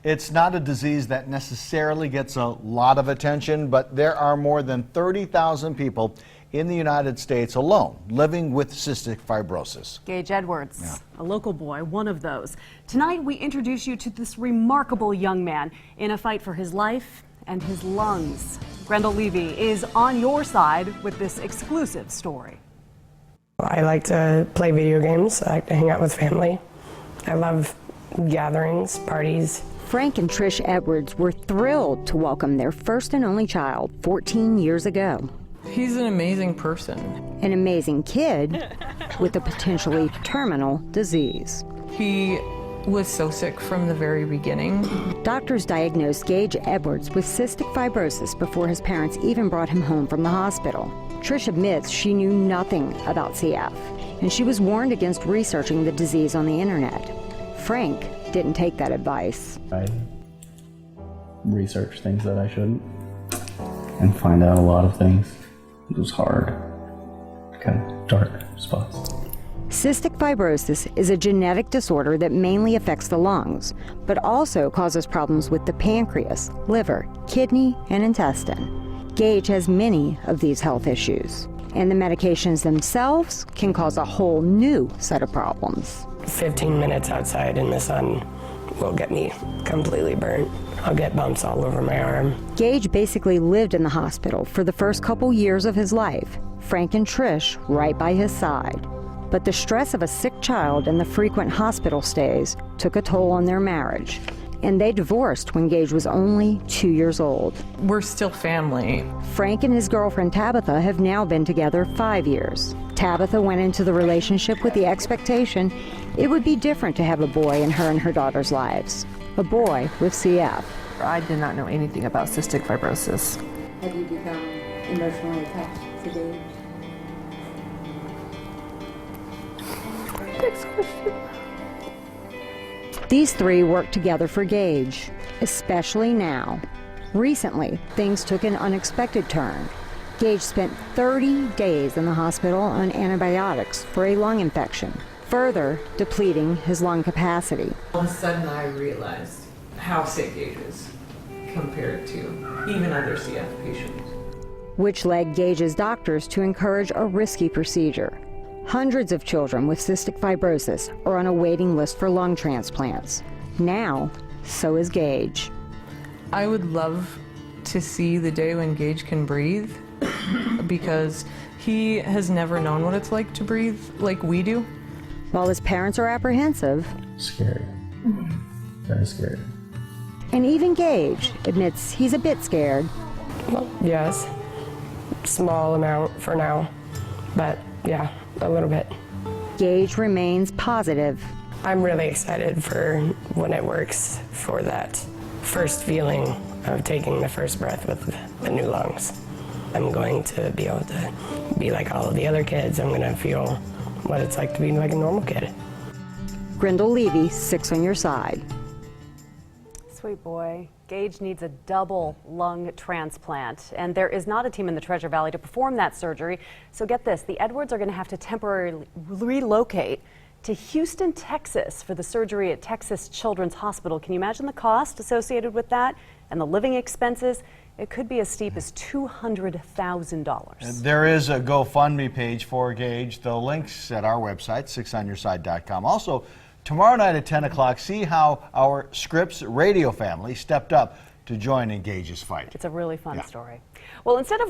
It's not a disease that necessarily gets a lot of attention, but there are more than 30,000 people in the United States alone living with cystic fibrosis. Gage Edwards, a local boy, one of those. Tonight we introduce you to this remarkable young man in a fight for his life and his lungs. Grendel Levy is on your side with this exclusive story. I like to play video games. I like to hang out with family. I love gatherings, parties. Frank and Trish Edwards were thrilled to welcome their first and only child 14 years ago. He's an amazing person. An amazing kid with a potentially terminal disease. He was so sick from the very beginning. Doctors diagnosed Gage Edwards with cystic fibrosis before his parents even brought him home from the hospital. Trish admits she knew nothing about CF, and she was warned against researching the disease on the internet. Frank didn't take that advice. I researched things that I shouldn't and find out a lot of things. It was hard, kind of dark spots. Cystic fibrosis is a genetic disorder that mainly affects the lungs, but also causes problems with the pancreas, liver, kidney, and intestine. Gage has many of these health issues, and the medications themselves can cause a whole new set of problems. 15 minutes outside in the sun will get me completely burnt. I'll get bumps all over my arm. Gage basically lived in the hospital for the first couple years of his life, Frank and Trish right by his side. But the stress of a sick child and the frequent hospital stays took a toll on their marriage, and they divorced when Gage was only 2 years old. We're still family. Frank and his girlfriend Tabitha have now been together 5 years. Tabitha went into the relationship with the expectation it would be different to have a boy in her and her daughter's lives, a boy with CF. I did not know anything about cystic fibrosis. Have you become emotionally attached to Gage? Next question. These three work together for Gage, especially now. Recently, things took an unexpected turn. Gage spent 30 days in the hospital on antibiotics for a lung infection, further depleting his lung capacity. All of a sudden I realized how sick Gage is compared to even other CF patients. Which led Gage's doctors to encourage a risky procedure. Hundreds of children with cystic fibrosis are on a waiting list for lung transplants. Now, so is Gage. I would love to see the day when Gage can breathe because he has never known what it's like to breathe like we do. While his parents are apprehensive, Scary. Very scary. and even Gage admits he's a bit scared. Well, yes, small amount for now, but yeah, a little bit. Gage remains positive. I'm really excited for when it works, for that first feeling of taking the first breath with the new lungs. I'm going to be able to be like all of the other kids. I'm going to feel what it's like to be like a normal kid. Grendel Levy, 6 on your side. Sweet boy. Gage needs a double lung transplant, and there is not a team in the Treasure Valley to perform that surgery. So get this, the Edwards are going to have to temporarily relocate to Houston, Texas for the surgery at Texas Children's Hospital. Can you imagine the cost associated with that and the living expenses? It could be as steep as $200,000. There is a GoFundMe page for Gage. The link's at our website, 6onyourside.com. Also, tomorrow night at 10 o'clock, see how our Scripps radio family stepped up to join in Gage's fight. It's a really fun story. Well, instead of